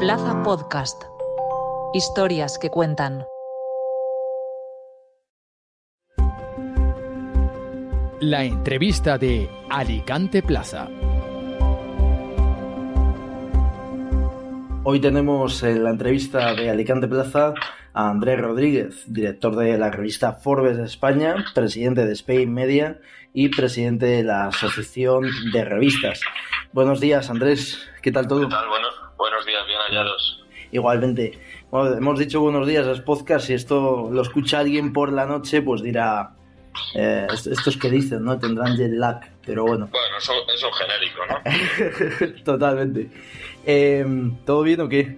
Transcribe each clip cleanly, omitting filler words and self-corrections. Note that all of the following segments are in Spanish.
Plaza Podcast. Historias que cuentan. La entrevista de Alicante Plaza. Hoy tenemos en la entrevista de Alicante Plaza a Andrés Rodríguez, director de la revista Forbes de España, presidente de Spain Media y presidente de la Asociación de Revistas. Buenos días, Andrés. ¿Qué tal todo? ¿Qué tal? Buenos días, bien hallados. Igualmente. Bueno, hemos dicho buenos días, es podcast. Si esto lo escucha alguien por la noche, pues dirá... estos que dicen, ¿no? Tendrán jet lag, pero bueno. Bueno, eso es genérico, ¿no? Totalmente. ¿Todo bien o qué?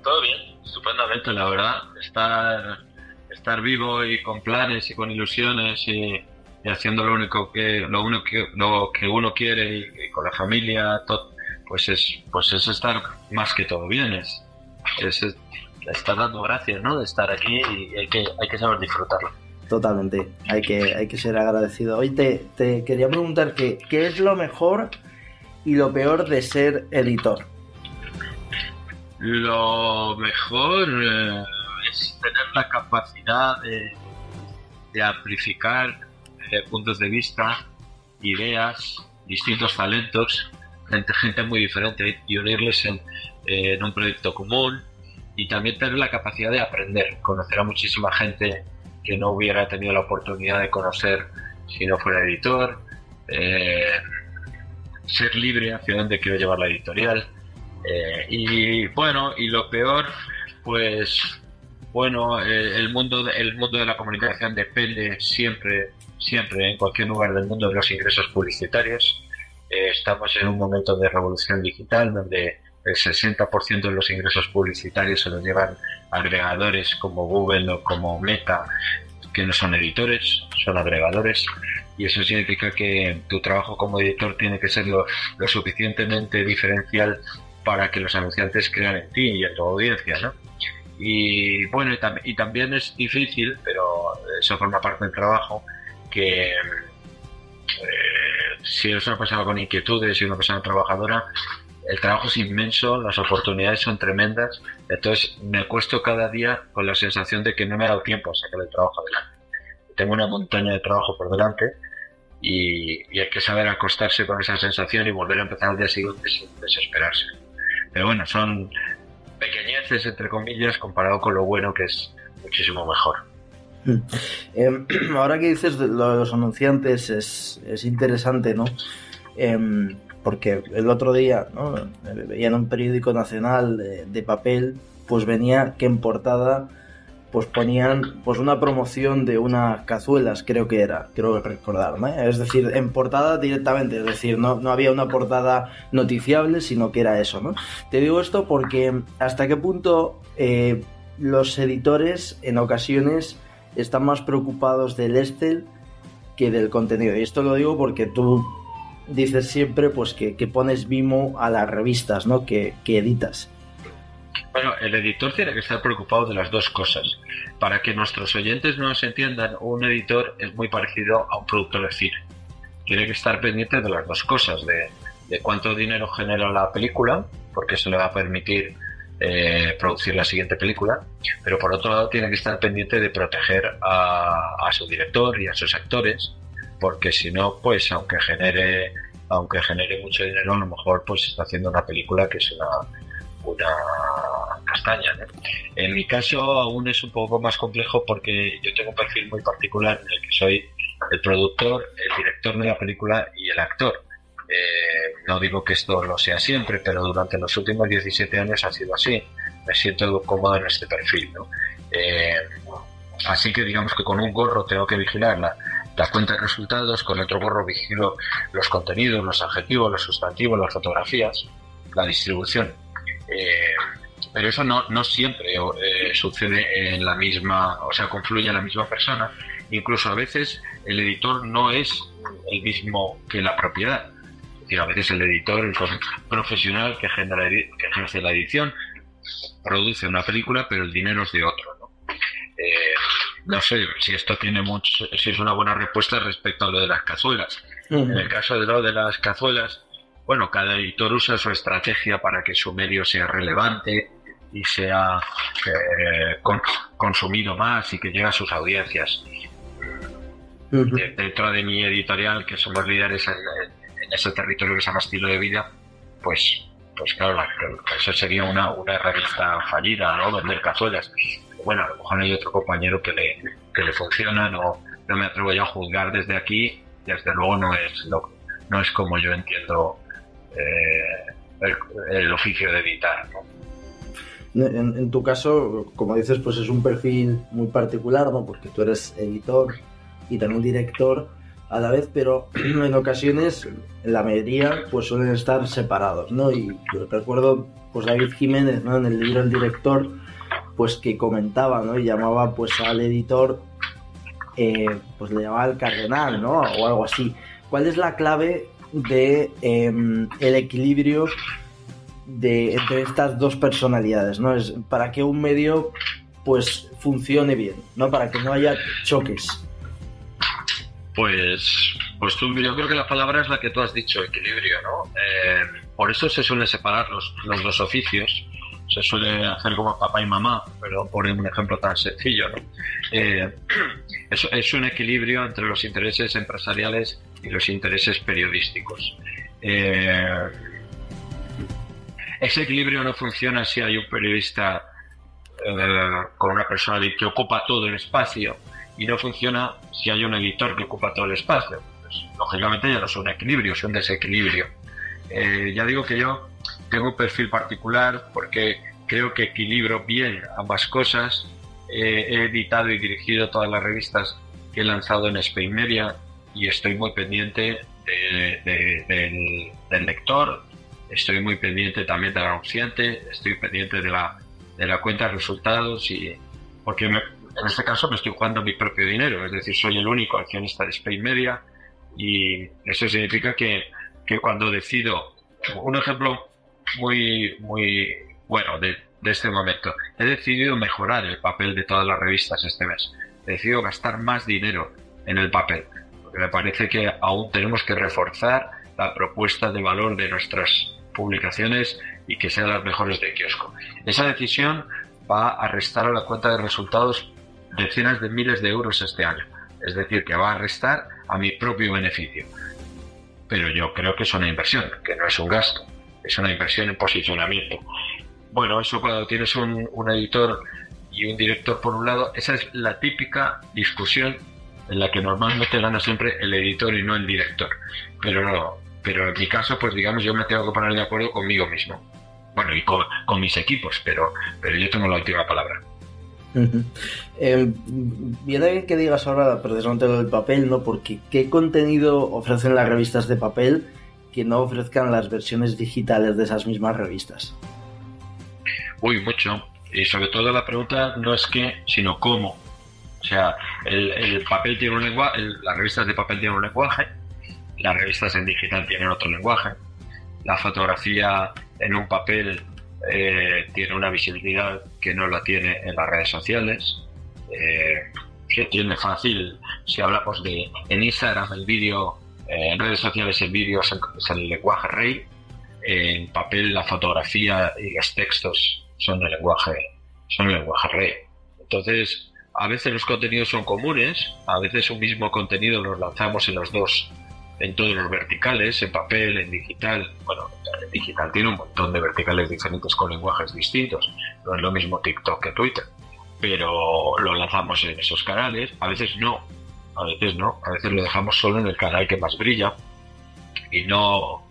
Todo bien, estupendamente, la verdad. Estar vivo y con planes y con ilusiones y haciendo lo que uno quiere y con la familia, pues es estar más que todo bien. Es estar dando gracias, ¿no? De estar aquí y hay que saber disfrutarlo. Totalmente, hay que ser agradecido. Hoy te quería preguntar qué es lo mejor y lo peor de ser editor. Lo mejor es tener la capacidad de amplificar puntos de vista, ideas, distintos talentos, gente muy diferente y unirles en un proyecto común, y también tener la capacidad de aprender, conocer a muchísima gente que no hubiera tenido la oportunidad de conocer si no fuera editor, ser libre hacia dónde quiero llevar la editorial, y lo peor, pues bueno, el mundo de la comunicación depende siempre en cualquier lugar del mundo de los ingresos publicitarios. Estamos en un momento de revolución digital donde el 60% de los ingresos publicitarios se los llevan agregadores como Google o como Meta, que no son editores, son agregadores, y eso significa que tu trabajo como editor tiene que ser lo suficientemente diferencial para que los anunciantes crean en ti y en tu audiencia, ¿no? Y bueno, y también es difícil, pero eso forma parte del trabajo, que si eres una persona con inquietudes y una persona trabajadora, el trabajo es inmenso, las oportunidades son tremendas, entonces me acuesto cada día con la sensación de que no me ha dado tiempo a sacar el trabajo adelante. Tengo una montaña de trabajo por delante y hay que saber acostarse con esa sensación y volver a empezar al día siguiente sin desesperarse. Pero bueno, son pequeñeces, entre comillas, comparado con lo bueno, que es muchísimo mejor. Ahora que dices lo de los anunciantes es interesante, ¿no? Porque el otro día, ¿no? Veía en un periódico nacional de papel, pues venía que en portada pues ponían pues una promoción de unas cazuelas, creo recordar, ¿no? Es decir, en portada directamente, es decir, no había una portada noticiable, sino que era eso, ¿no? Te digo esto porque hasta qué punto los editores en ocasiones están más preocupados del Excel que del contenido. Y esto lo digo porque tú dices siempre pues que pones mimo a las revistas, ¿no? que editas. Bueno, el editor tiene que estar preocupado de las dos cosas. Para que nuestros oyentes nos entiendan, un editor es muy parecido a un productor de cine. Tiene que estar pendiente de las dos cosas, de cuánto dinero genera la película, porque eso le va a permitir producir la siguiente película, pero por otro lado tiene que estar pendiente de proteger a su director y a sus actores, porque si no, pues aunque genere mucho dinero, a lo mejor pues está haciendo una película que es una castaña, ¿no? En mi caso aún es un poco más complejo porque yo tengo un perfil muy particular en el que soy el productor, el director de la película y el actor. No digo que esto lo sea siempre, pero durante los últimos 17 años ha sido así. Me siento cómodo en este perfil, ¿no? Así que digamos que con un gorro tengo que vigilar la cuenta de resultados, con otro gorro vigilo los contenidos, los adjetivos, los sustantivos, las fotografías, la distribución. Pero eso no siempre sucede en la misma, o sea, confluye en la misma persona. Incluso a veces el editor no es el mismo que la propiedad. Es decir, a veces el editor, el profesional que ejerce la edición, produce una película, pero el dinero es de otro, ¿no? No sé si esto si es una buena respuesta respecto a lo de las cazuelas. En el caso de lo de las cazuelas, bueno, cada editor usa su estrategia para que su medio sea relevante, y sea consumido más y que llegue a sus audiencias. Dentro de mi editorial, que somos líderes en ese territorio que se llama estilo de vida, pues claro, eso sería una revista fallida, ¿no? Vender cazuelas. Bueno, a lo mejor hay otro compañero que le funciona, no me atrevo ya a juzgar desde aquí, desde luego no es como yo entiendo el oficio de editar, ¿no? En tu caso, como dices, pues es un perfil muy particular, ¿no? Porque tú eres editor y también director a la vez, pero en ocasiones, la mayoría, pues suelen estar separados, ¿no? Y yo recuerdo, pues David Jiménez, ¿no? En el libro El Director, pues que comentaba, ¿no? Y llamaba, pues al editor, pues le llamaba el cardenal, ¿no? O algo así. ¿Cuál es la clave de el equilibrio entre estas dos personalidades, ¿no? Es para que un medio pues funcione bien, ¿no? Para que no haya choques. Pues yo creo que la palabra es la que tú has dicho, equilibrio, ¿no? Por eso se suelen separar los dos oficios, se suele hacer como papá y mamá, pero por un ejemplo tan sencillo, ¿no? Es un equilibrio entre los intereses empresariales y los intereses periodísticos. Ese equilibrio no funciona si hay un periodista con una personalidad que ocupa todo el espacio, y no funciona si hay un editor que ocupa todo el espacio. Pues, lógicamente ya no es un equilibrio, es un desequilibrio. Ya digo que yo tengo un perfil particular porque creo que equilibro bien ambas cosas. He editado y dirigido todas las revistas que he lanzado en Spain Media y estoy muy pendiente del lector, estoy muy pendiente también del anunciante, estoy pendiente de la cuenta de resultados, porque en este caso me estoy jugando mi propio dinero, es decir, soy el único accionista de Spain Media y eso significa que cuando decido, un ejemplo muy bueno de este momento, he decidido mejorar el papel de todas las revistas este mes, he decidido gastar más dinero en el papel, porque me parece que aún tenemos que reforzar la propuesta de valor de nuestras publicaciones y que sean las mejores de kiosco. Esa decisión va a restar a la cuenta de resultados decenas de miles de euros este año, es decir, que va a restar a mi propio beneficio, pero yo creo que es una inversión, que no es un gasto, es una inversión en posicionamiento. Bueno, eso cuando tienes un editor y un director por un lado, esa es la típica discusión en la que normalmente gana siempre el editor y no el director, pero en mi caso, pues digamos, yo me tengo que poner de acuerdo conmigo mismo, bueno, y con mis equipos, pero yo tengo la última palabra. Viene bien que digas ahora precisamente lo del papel, ¿no? Porque ¿qué contenido ofrecen las revistas de papel que no ofrezcan las versiones digitales de esas mismas revistas? Uy, mucho. Y sobre todo la pregunta no es qué, sino cómo. O sea, el papel tiene un lenguaje, las revistas de papel tienen un lenguaje, las revistas en digital tienen otro lenguaje, la fotografía en un papel tiene una visibilidad que no la tiene en las redes sociales, que tiene fácil, si hablamos en Instagram el vídeo, en redes sociales el vídeo es el lenguaje rey, en papel la fotografía y los textos son el lenguaje rey. Entonces, a veces los contenidos son comunes, a veces un mismo contenido los lanzamos en todos los verticales, en papel, en digital. Bueno, en digital tiene un montón de verticales diferentes con lenguajes distintos. No es lo mismo TikTok que Twitter, pero lo lanzamos en esos canales. A veces no, a veces lo dejamos solo en el canal que más brilla y no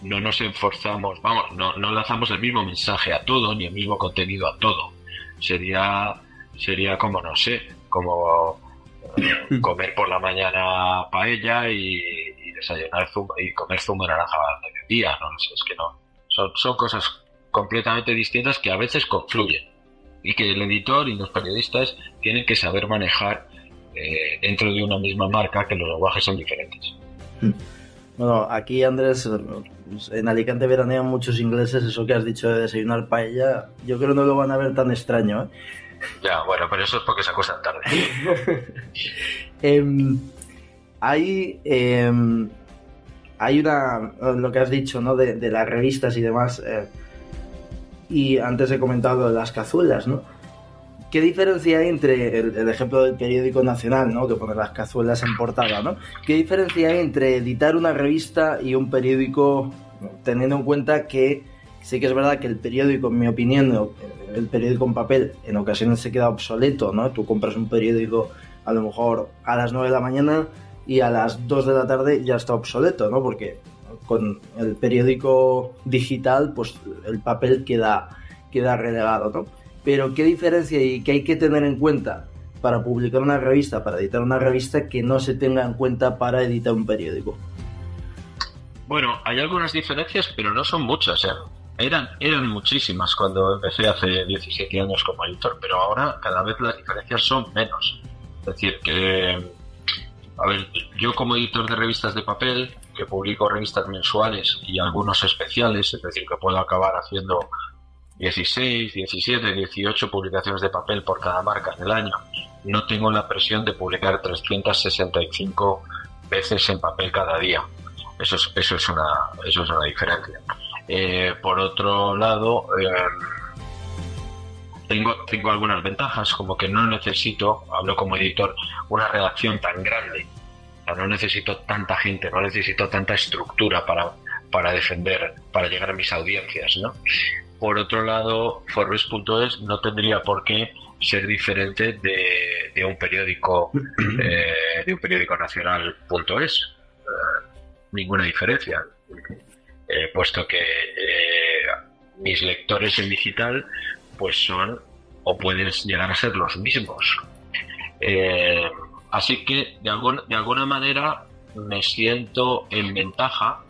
nos esforzamos, no lanzamos el mismo mensaje a todo, ni el mismo contenido a todo. Sería como, no sé, como comer por la mañana paella y desayunar y comer zumo de naranja al mediodía, no sé, es que no. Son cosas completamente distintas que a veces confluyen y que el editor y los periodistas tienen que saber manejar dentro de una misma marca, que los lenguajes son diferentes. Bueno, aquí, Andrés, en Alicante veranean muchos ingleses. Eso que has dicho de desayunar paella, yo creo que no lo van a ver tan extraño, ¿eh? Ya, bueno, pero eso es porque se acuestan tarde. Hay una, lo que has dicho, ¿no? De las revistas y demás. Y antes he comentado de las cazuelas, ¿no? ¿Qué diferencia hay entre el ejemplo del periódico nacional, ¿no? Que pone las cazuelas en portada, ¿no? ¿Qué diferencia hay entre editar una revista y un periódico, teniendo en cuenta que sí que es verdad que el periódico, en mi opinión, el periódico en papel en ocasiones se queda obsoleto, ¿no? Tú compras un periódico a lo mejor a las 9 de la mañana y a las 2 de la tarde ya está obsoleto, ¿no? Porque con el periódico digital, pues el papel queda relegado, ¿no? Pero ¿qué diferencia y qué hay que tener en cuenta para publicar una revista, para editar una revista, que no se tenga en cuenta para editar un periódico? Bueno, hay algunas diferencias, pero no son muchas, ¿eh? Eran muchísimas cuando empecé hace 17 años como editor, pero ahora cada vez las diferencias son menos. Es decir, que, a ver, yo como editor de revistas de papel, que publico revistas mensuales y algunos especiales, es decir, que puedo acabar haciendo 16, 17, 18 publicaciones de papel por cada marca en el año. No tengo la presión de publicar 365 veces en papel cada día. Eso es una diferencia. Por otro lado, tengo algunas ventajas, como que no necesito, hablo como editor, una redacción tan grande. O sea, no necesito tanta gente, no necesito tanta estructura para defender, para llegar a mis audiencias, ¿no? Por otro lado, Forbes.es no tendría por qué ser diferente de un periódico nacional.es. Ninguna diferencia, puesto que mis lectores en digital pues son o pueden llegar a ser los mismos. Así que de alguna manera me siento en ventaja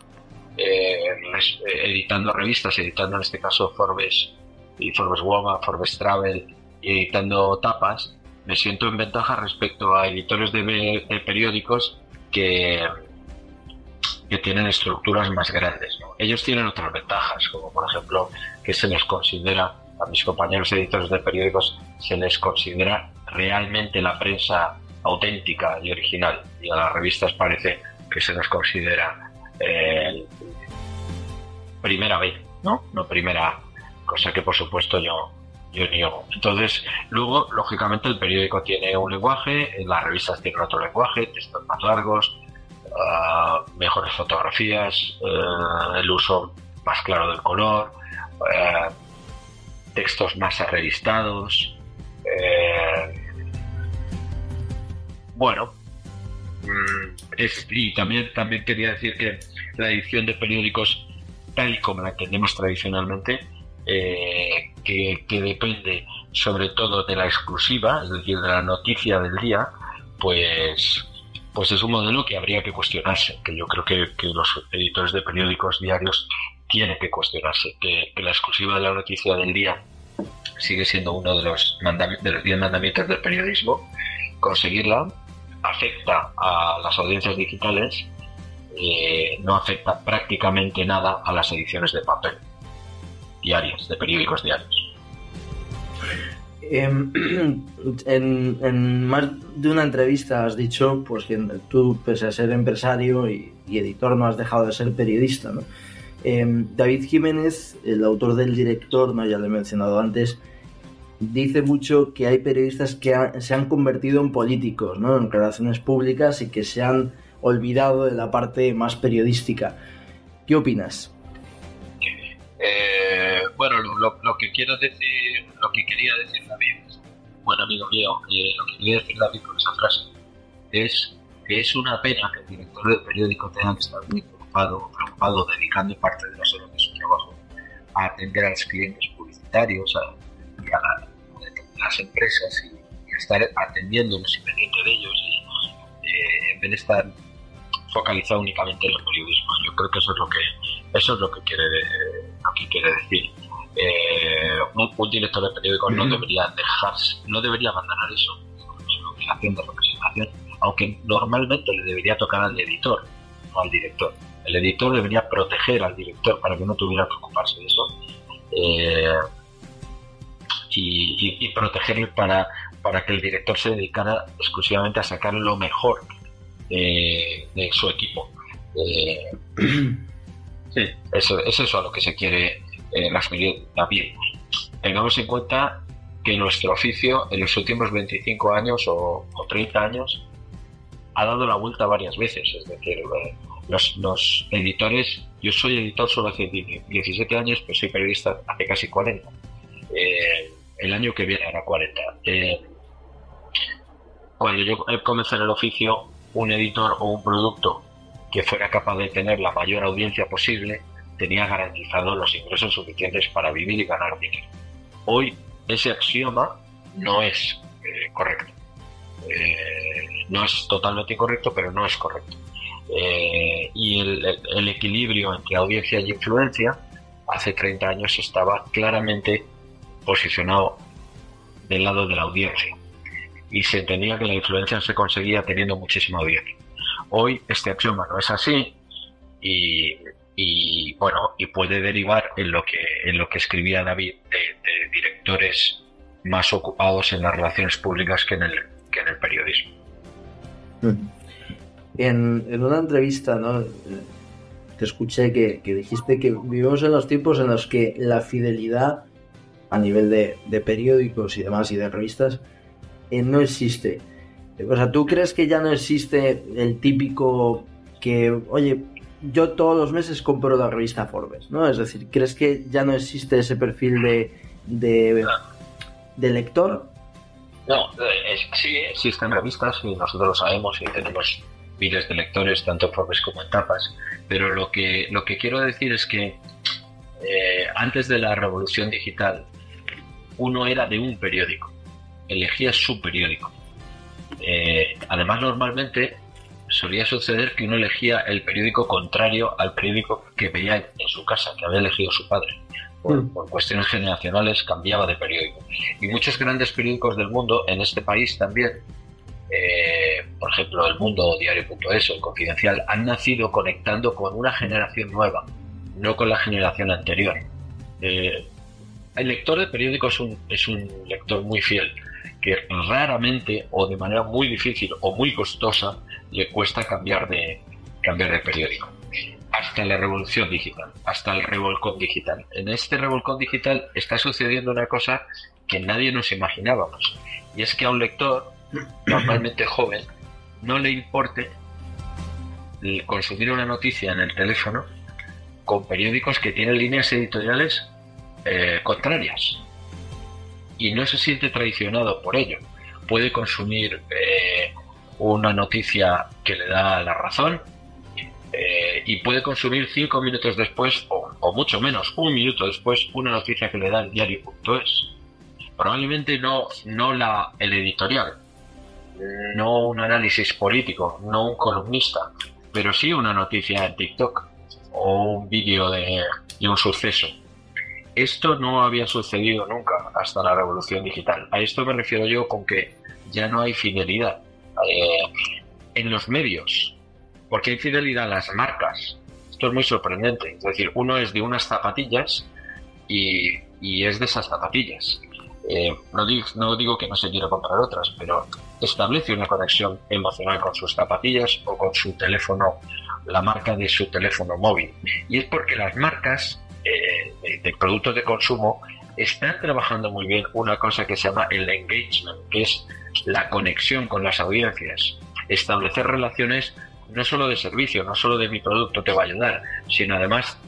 editando revistas, editando en este caso Forbes y Forbes Woman, Forbes Travel, y editando tapas. Me siento en ventaja respecto a editores de periódicos que tienen estructuras más grandes, ¿no? Ellos tienen otras ventajas, como por ejemplo que se les considera, a mis compañeros editores de periódicos, se les considera realmente la prensa auténtica y original, y a las revistas parece que se nos considera primera vez, ¿no? No primera, cosa que por supuesto yo niego. Entonces, luego, lógicamente, el periódico tiene un lenguaje, las revistas tienen otro lenguaje, textos más largos, mejores fotografías, el uso más claro del color, textos más arrevistados. Bueno, y también quería decir que la edición de periódicos, tal y como la entendemos tradicionalmente, que depende sobre todo de la exclusiva, es decir, de la noticia del día, pues es un modelo que habría que cuestionarse, que yo creo que los editores de periódicos diarios tienen que cuestionarse, que la exclusiva de la noticia del día sigue siendo uno de los 10 mandamientos del periodismo. Conseguirla afecta a las audiencias digitales, no afecta prácticamente nada a las ediciones de papel diarias, de periódicos diarios. En más de una entrevista has dicho pues que tú, pese a ser empresario y editor, no has dejado de ser periodista, ¿no? David Jiménez, el autor del Director, ¿no? Ya lo he mencionado antes, dice mucho que hay periodistas que se han convertido en políticos, ¿no? En relaciones públicas, y que se han olvidado de la parte más periodística. ¿Qué opinas? Bueno, lo que quería decir David, buen amigo mío, lo que quería decir David con esa frase es que es una pena que el director del periódico tenga que estar muy preocupado, dedicando parte de las horas de su trabajo a atender a los clientes publicitarios, a las empresas, y estar atendiéndolos y pendiente de ellos, y en vez de estar focalizado únicamente en el periodismo. Yo creo que eso es lo que quiere decir. Un director de periódico no debería abandonar eso, su obligación de representación, aunque normalmente le debería tocar al editor, no al director. El editor debería proteger al director para que no tuviera que ocuparse de eso, y protegerle para que el director se dedicara exclusivamente a sacar lo mejor de su equipo. Sí, es eso a lo que se quiere transmitir también. Tengamos en cuenta que nuestro oficio en los últimos 25 años o 30 años ha dado la vuelta varias veces. Es decir, los editores, yo soy editor solo hace 17 años, pero soy periodista hace casi 40. El año que viene hará 40. Cuando yo comencé en el oficio, un editor o un producto que fuera capaz de tener la mayor audiencia posible tenía garantizados los ingresos suficientes para vivir y ganar dinero. Hoy ese axioma no es correcto. No es totalmente incorrecto, pero no es correcto. Y el equilibrio entre audiencia y influencia hace 30 años estaba claramente posicionado del lado de la audiencia, y se entendía que la influencia se conseguía teniendo muchísima audiencia. Hoy este axioma no es así, y bueno, y puede derivar en lo que escribía David de directores más ocupados en las relaciones públicas que en el periodismo. En una entrevista, ¿no?, te escuché que dijiste que vivimos en los tiempos en los que la fidelidad a nivel de periódicos y demás y de revistas no existe. O sea, ¿tú crees que ya no existe el típico que, oye, yo todos los meses compro la revista Forbes, ¿no? Es decir, ¿crees que ya no existe ese perfil de lector? No, sí existen revistas y nosotros lo sabemos y tenemos miles de lectores tanto en Forbes como en tapas, pero lo que quiero decir es que antes de la revolución digital uno era de un periódico, elegía su periódico. Además, normalmente solía suceder que uno elegía el periódico contrario al periódico que veía en su casa, que había elegido su padre. Por cuestiones generacionales cambiaba de periódico. Y muchos grandes periódicos del mundo, en este país también, por ejemplo El Mundo, Diario.es, El Confidencial, han nacido conectando con una generación nueva, no con la generación anterior. El lector de periódicos es un lector muy fiel, que raramente o de manera muy difícil o muy costosa le cuesta cambiar de periódico. Hasta la revolución digital, hasta el revolcón digital. En este revolcón digital está sucediendo una cosa que nadie nos imaginábamos, y es que a un lector, normalmente joven, no le importe consumir una noticia en el teléfono con periódicos que tienen líneas editoriales contrarias, y no se siente traicionado por ello. Puede consumir una noticia que le da la razón, y puede consumir 5 minutos después, o mucho menos, 1 minuto después, una noticia que le da el diario.es. Probablemente no el editorial, no un análisis político, no un columnista, pero sí una noticia en TikTok o un vídeo de un suceso. Esto no había sucedido nunca hasta la revolución digital. A esto me refiero yo con que ya no hay fidelidad en los medios, porque hay fidelidad a las marcas. Esto es muy sorprendente. Es decir, uno es de unas zapatillas y es de esas zapatillas. No digo que no se quiera comprar otras, pero establece una conexión emocional con sus zapatillas o con su teléfono, la marca de su teléfono móvil. Y es porque las marcas de productos de consumo están trabajando muy bien una cosa que se llama el engagement, que es la conexión con las audiencias. Establecer relaciones no solo de servicio, no solo de mi producto te va a ayudar, sino además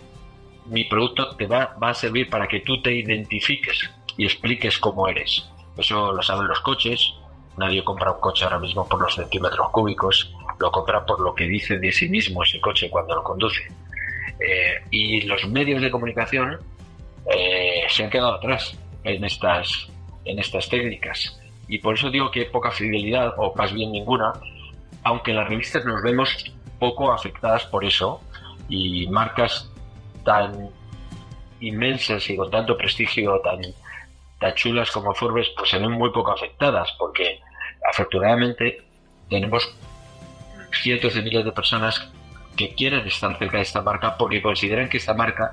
mi producto te va a servir para que tú te identifiques y expliques cómo eres. Eso lo saben los coches. Nadie compra un coche ahora mismo por los centímetros cúbicos, lo compra por lo que dice de sí mismo ese coche cuando lo conduce. Y los medios de comunicación se han quedado atrás en estas técnicas, y por eso digo que hay poca fidelidad, o más bien ninguna, aunque las revistas nos vemos poco afectadas por eso, y marcas tan inmensas y con tanto prestigio, tan chulas como Forbes, pues se ven muy poco afectadas, porque afortunadamente tenemos cientos de miles de personas que quieren estar cerca de esta marca porque consideran que esta marca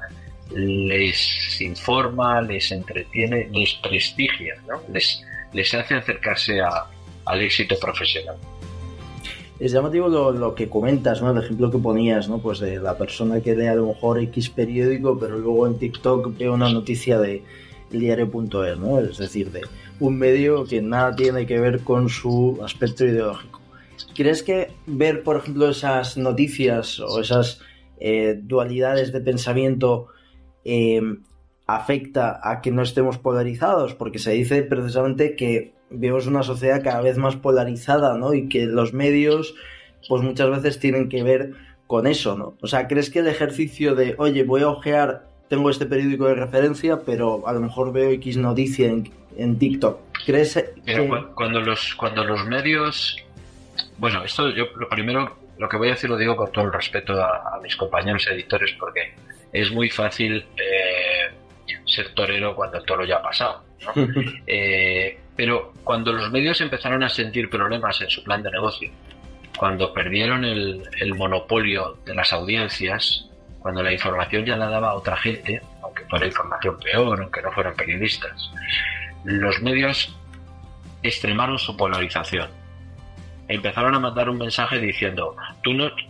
les informa, les entretiene, les prestigia, ¿no? Les hace acercarse al éxito profesional. Es llamativo lo que comentas, ¿no? El ejemplo que ponías, ¿no? Pues de la persona que lee a lo mejor X periódico, pero luego en TikTok ve una noticia de eldiario.es, ¿no? Es decir, de un medio que nada tiene que ver con su aspecto ideológico. ¿Crees que ver, por ejemplo, esas noticias o esas dualidades de pensamiento afecta a que no estemos polarizados? Porque se dice precisamente que vemos una sociedad cada vez más polarizada, ¿no? Y que los medios, pues muchas veces tienen que ver con eso, ¿no? O sea, ¿crees que el ejercicio de, oye, voy a ojear, tengo este periódico de referencia, pero a lo mejor veo X noticia en TikTok? ¿Crees pero cuando los medios... Bueno, esto yo lo primero, lo que voy a decir lo digo con todo el respeto a mis compañeros editores, porque es muy fácil ser torero cuando el toro ya ha pasado, ¿no? Pero cuando los medios empezaron a sentir problemas en su plan de negocio, cuando perdieron el monopolio de las audiencias, cuando la información ya la daba a otra gente, aunque fuera información peor, aunque no fueran periodistas, los medios extremaron su polarización. Empezaron a mandar un mensaje diciendo,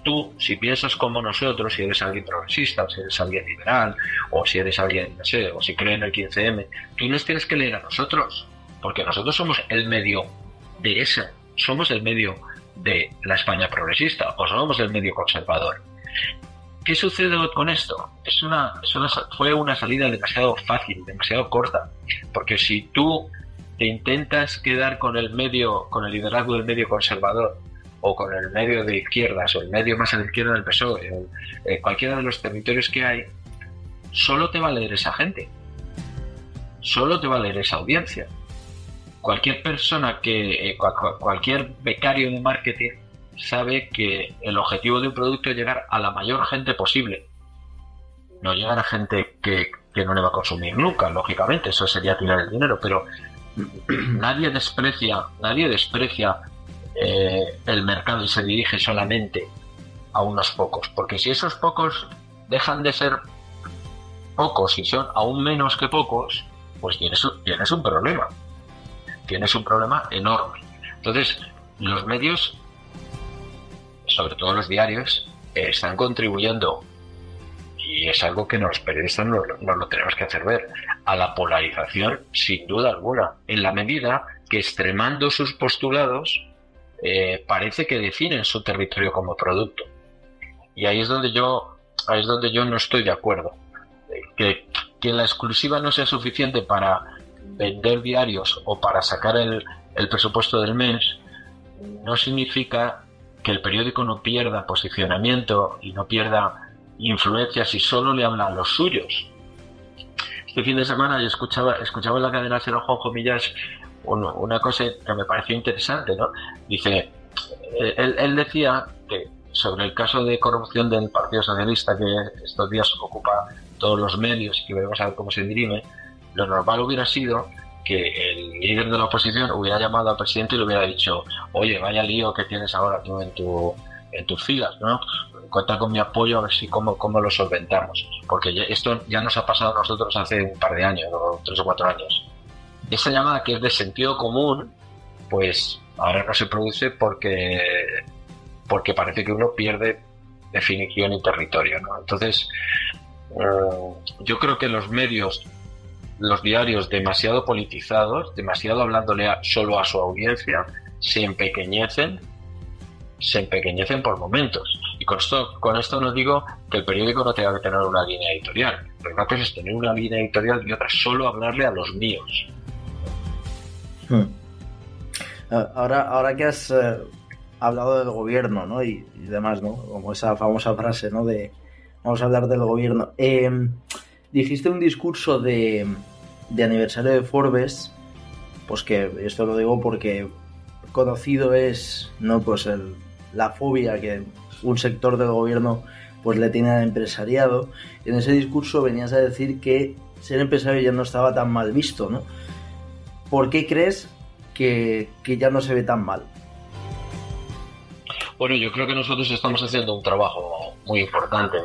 tú si piensas como nosotros, si eres alguien progresista, o si eres alguien liberal, o si eres alguien, no sé, o si crees en el 15M, tú nos tienes que leer a nosotros, porque nosotros somos el medio de esa, somos el medio de la España progresista, o somos el medio conservador. ¿Qué sucede con esto? Fue una salida demasiado fácil, demasiado corta, porque si tú te intentas quedar con el liderazgo del medio conservador, o con el medio de izquierdas, o el medio más a la izquierda del PSOE, o cualquiera de los territorios que hay, solo te va a leer esa gente, solo te va a leer esa audiencia. Cualquier persona cualquier becario de marketing sabe que el objetivo de un producto es llegar a la mayor gente posible, no llegar a gente que no le va a consumir nunca, lógicamente, eso sería tirar el dinero, pero nadie desprecia el mercado y se dirige solamente a unos pocos, porque si esos pocos dejan de ser pocos y son aún menos que pocos, pues tienes un problema enorme. Entonces, los medios, sobre todo los diarios, están contribuyendo, y es algo que los periodistas no lo tenemos que hacer ver, a la polarización, sin duda alguna, en la medida que, extremando sus postulados, parece que definen su territorio como producto. Y ahí es donde yo no estoy de acuerdo. Que la exclusiva no sea suficiente para vender diarios o para sacar el presupuesto del mes, no significa que el periódico no pierda posicionamiento y no pierda influencia si solo le habla a los suyos. Este fin de semana yo escuchaba en la cadena SER a Juanjo Millás una cosa que me pareció interesante, ¿no? Dice, él decía que sobre el caso de corrupción del Partido Socialista, que estos días ocupa todos los medios y que veremos a ver cómo se dirime, lo normal hubiera sido que el líder de la oposición hubiera llamado al presidente y le hubiera dicho, oye, vaya lío que tienes ahora tú en tus filas, ¿no? Cuenta con mi apoyo a ver si cómo lo solventamos, porque esto ya nos ha pasado a nosotros hace un par de años, o 3 o 4 años. Esa llamada, que es de sentido común, pues ahora no se produce porque parece que uno pierde definición y territorio, ¿no? Entonces, yo creo que los medios, los diarios demasiado politizados, demasiado hablándole solo a su audiencia, se empequeñecen por momentos. Y con esto no digo que el periódico no tenga que tener una línea editorial, pero una cosa es tener una línea editorial y otra solo hablarle a los míos. Ahora que has hablado del gobierno, ¿no? y demás, ¿no? Como esa famosa frase, ¿no? De vamos a hablar del gobierno. Dijiste un discurso de aniversario de Forbes, pues que esto lo digo porque conocido es, ¿no? Pues la fobia que un sector del gobierno pues le tiene al empresariado. En ese discurso venías a decir que ser empresario ya no estaba tan mal visto, ¿no? ¿Por qué crees que ya no se ve tan mal? Bueno, yo creo que nosotros estamos haciendo un trabajo muy importante.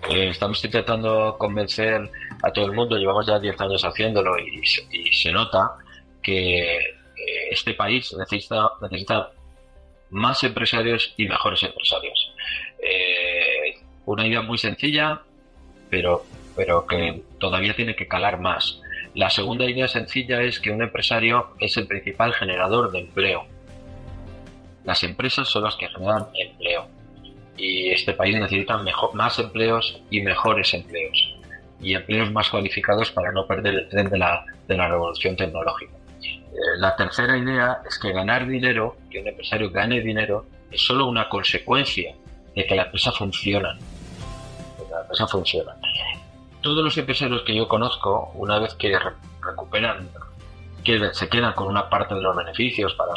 Estamos intentando convencer a todo el mundo, llevamos ya 10 años haciéndolo y se nota que este país necesita más empresarios y mejores empresarios. Una idea muy sencilla, pero que todavía tiene que calar más. La segunda idea sencilla es que un empresario es el principal generador de empleo. Las empresas son las que generan empleo. Y este país necesita más empleos y mejores empleos. Y empleos más cualificados para no perder el tren de la revolución tecnológica. La tercera idea es que ganar dinero, que un empresario gane dinero, es solo una consecuencia de que la empresa funciona. Todos los empresarios que yo conozco, una vez que recuperan, que se quedan con una parte de los beneficios para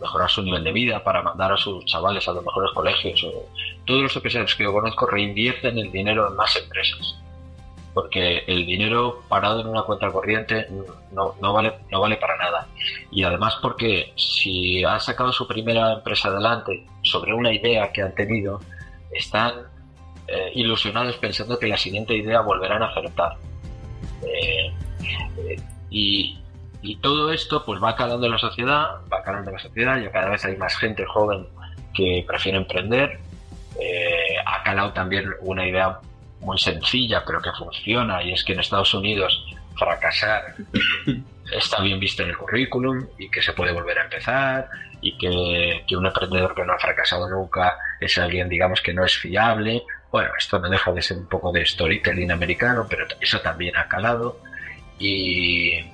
mejorar su nivel de vida, para mandar a sus chavales a los mejores colegios, todos los empresarios que yo conozco reinvierten el dinero en más empresas. Porque el dinero parado en una cuenta corriente no vale para nada. Y además porque si han sacado su primera empresa adelante sobre una idea que han tenido, están ilusionados pensando que la siguiente idea volverán a acertar. Y todo esto pues va calando en la sociedad, y cada vez hay más gente joven que prefiere emprender. Ha calado también una idea muy sencilla pero que funciona, y es que en Estados Unidos fracasar está bien visto en el currículum y que se puede volver a empezar, y que un emprendedor que no ha fracasado nunca es alguien, digamos, que no es fiable. Bueno, esto no deja de ser un poco de storytelling americano, pero eso también ha calado. Y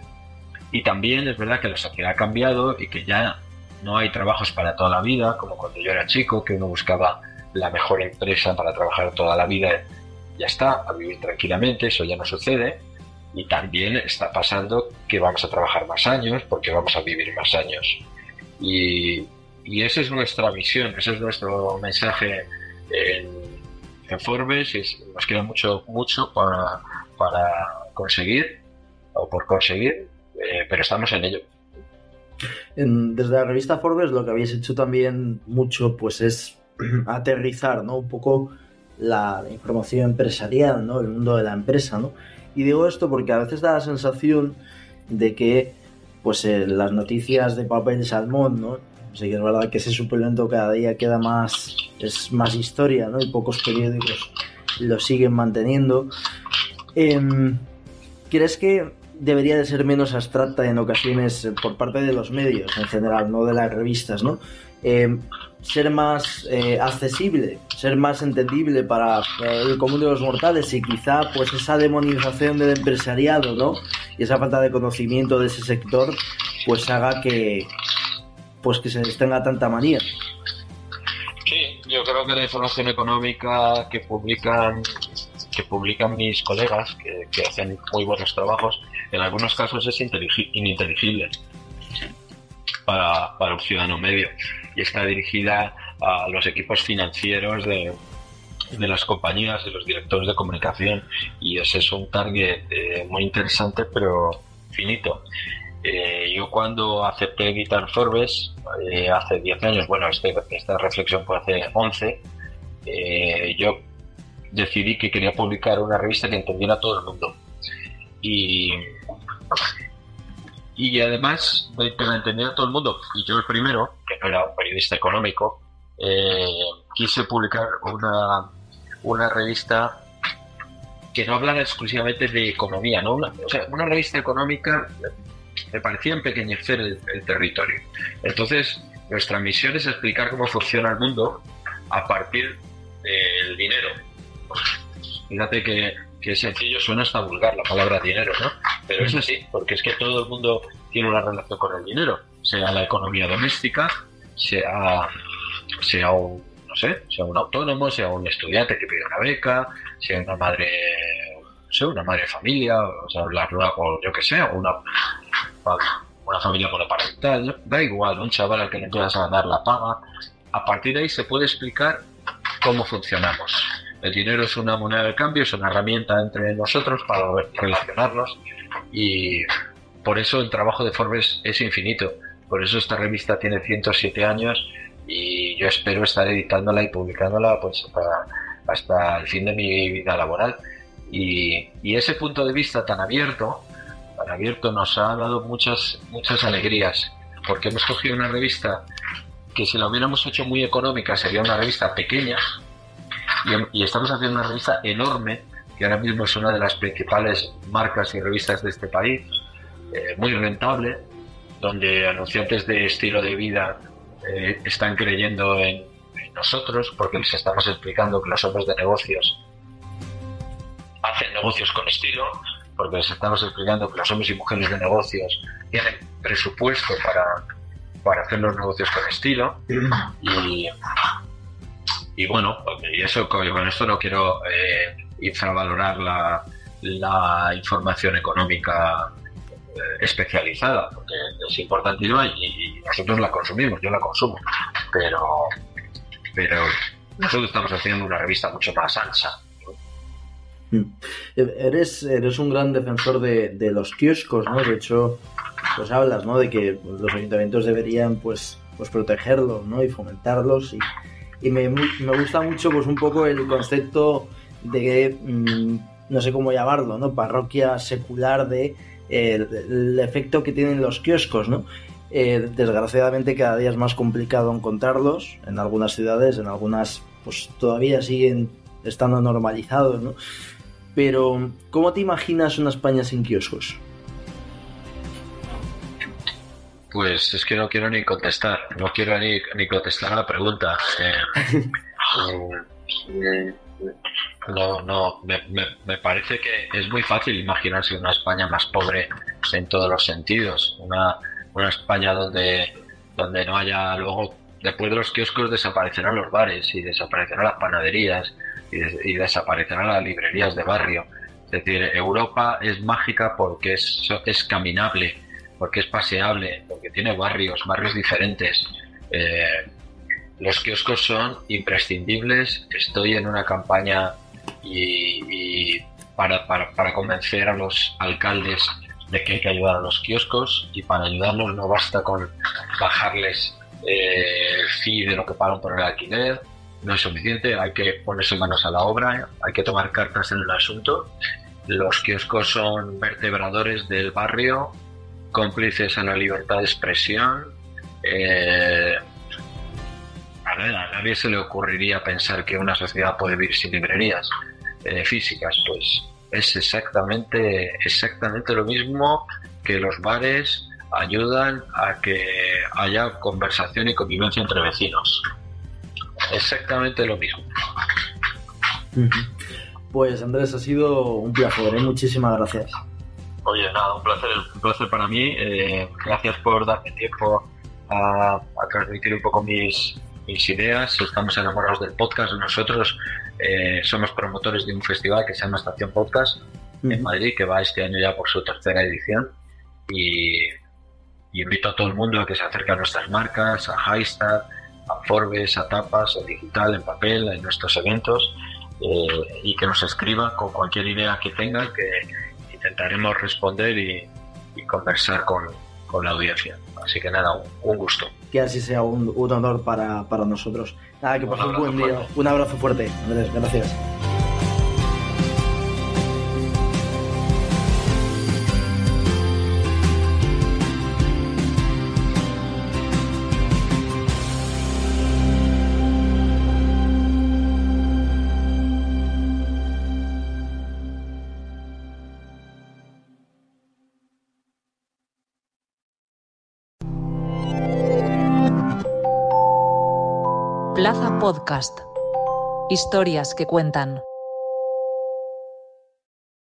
también es verdad que la sociedad ha cambiado y que ya no hay trabajos para toda la vida, como cuando yo era chico, que uno buscaba la mejor empresa para trabajar toda la vida. Ya está, a vivir tranquilamente, eso ya no sucede. Y también está pasando que vamos a trabajar más años porque vamos a vivir más años. Y esa es nuestra misión, ese es nuestro mensaje en Forbes. Nos queda mucho para conseguir, o por conseguir, pero estamos en ello. Desde la revista Forbes lo que habéis hecho también mucho pues es aterrizar, ¿no?, un poco la información empresarial, ¿no?, el mundo de la empresa, ¿no? Y digo esto porque a veces da la sensación de que pues las noticias de papel salmón, ¿no? Sí que es verdad que ese suplemento cada día es más historia, ¿no? Y pocos periódicos lo siguen manteniendo. ¿Crees que debería de ser menos abstracta en ocasiones por parte de los medios en general, no de las revistas, ¿no? Ser más accesible, ser más entendible para el común de los mortales, y quizá pues esa demonización del empresariado, ¿no?, y esa falta de conocimiento de ese sector pues haga que se les tenga tanta manía? Sí, yo creo que la información económica que publican mis colegas, que hacen muy buenos trabajos, en algunos casos es ininteligible para un ciudadano medio, y está dirigida a los equipos financieros de las compañías, de los directores de comunicación, y ese es un target muy interesante pero finito. Yo cuando acepté editar Forbes hace 10 años, bueno, esta reflexión fue hace 11, yo decidí que quería publicar una revista que entendiera a todo el mundo. Y además de que la entendiera todo el mundo, y yo el primero, que no era un periodista económico, quise publicar una revista que no hablara exclusivamente de economía, ¿no? Una revista económica me parecía empequeñecer el territorio. Entonces, nuestra misión es explicar cómo funciona el mundo a partir del dinero. Fíjate que sencillo, suena hasta vulgar la palabra dinero, ¿no? Pero es así, porque es que todo el mundo tiene una relación con el dinero, sea la economía doméstica, sea un autónomo, sea un estudiante que pide una beca, sea una madre de familia, o yo que sé, una familia monoparental, da igual, un chaval al que le empiezas a dar la paga. A partir de ahí se puede explicar cómo funcionamos. El dinero es una moneda de cambio, es una herramienta entre nosotros para relacionarnos, y por eso el trabajo de Forbes es infinito. Por eso esta revista tiene 107 años y yo espero estar editándola y publicándola pues hasta el fin de mi vida laboral. Y ese punto de vista tan abierto nos ha dado muchas alegrías, porque hemos cogido una revista que si la hubiéramos hecho muy económica sería una revista pequeña, y estamos haciendo una revista enorme que ahora mismo es una de las principales marcas y revistas de este país, muy rentable, donde anunciantes de estilo de vida están creyendo en nosotros, porque les estamos explicando que los hombres de negocios hacen negocios con estilo, porque les estamos explicando que los hombres y mujeres de negocios tienen presupuesto para hacer los negocios con estilo. Y bueno, y eso, con esto no quiero infravalorar la información económica especializada, porque es importantísima y nosotros la consumimos, yo la consumo, pero nosotros estamos haciendo una revista mucho más ancha. Eres un gran defensor de los kioscos, ¿no? De hecho, pues hablas, ¿no? De que los ayuntamientos deberían pues protegerlos, ¿no? Y fomentarlos, y me gusta mucho pues un poco el concepto de no sé cómo llamarlo, ¿no? Parroquia secular de el efecto que tienen los kioscos, ¿no? Desgraciadamente cada día es más complicado encontrarlos en algunas ciudades, en algunas pues todavía siguen estando normalizados, ¿no? Pero ¿cómo te imaginas una España sin kioscos? Pues es que no quiero ni contestar a la pregunta. Me parece que es muy fácil imaginarse una España más pobre en todos los sentidos, una España donde no haya, luego después de los kioscos desaparecerán los bares y desaparecerán las panaderías y desaparecerán las librerías de barrio. Es decir, Europa es mágica porque es caminable, porque es paseable, porque tiene barrios diferentes. Los kioscos son imprescindibles. Estoy en una campaña y para convencer a los alcaldes de que hay que ayudar a los kioscos, y para ayudarlos no basta con bajarles el fee de lo que pagan por el alquiler. No es suficiente, hay que ponerse manos a la obra, hay que tomar cartas en el asunto. Los kioscos son vertebradores del barrio, cómplices en la libertad de expresión. A nadie se le ocurriría pensar que una sociedad puede vivir sin librerías físicas. Pues es exactamente lo mismo, que los bares ayudan a que haya conversación y convivencia entre vecinos. Exactamente lo mismo. Pues Andrés, ha sido un placer, muchísimas gracias. Oye, nada, un placer para mí. Gracias por darme tiempo a transmitir un poco mis ideas. Estamos enamorados del podcast. Nosotros somos promotores de un festival que se llama Estación Podcast en Madrid, que va este año ya por su tercera edición, y invito a todo el mundo a que se acerque a nuestras marcas, a Highstar, a Forbes, a Tapas, a Digital, en papel, en nuestros eventos, y que nos escriba con cualquier idea que tengan, que intentaremos responder y conversar con la audiencia. Así que nada, un gusto. Que así sea un honor para nosotros. Nada, que pases un buen día. Un abrazo fuerte, Andrés, gracias. Plaza Podcast. Historias que cuentan.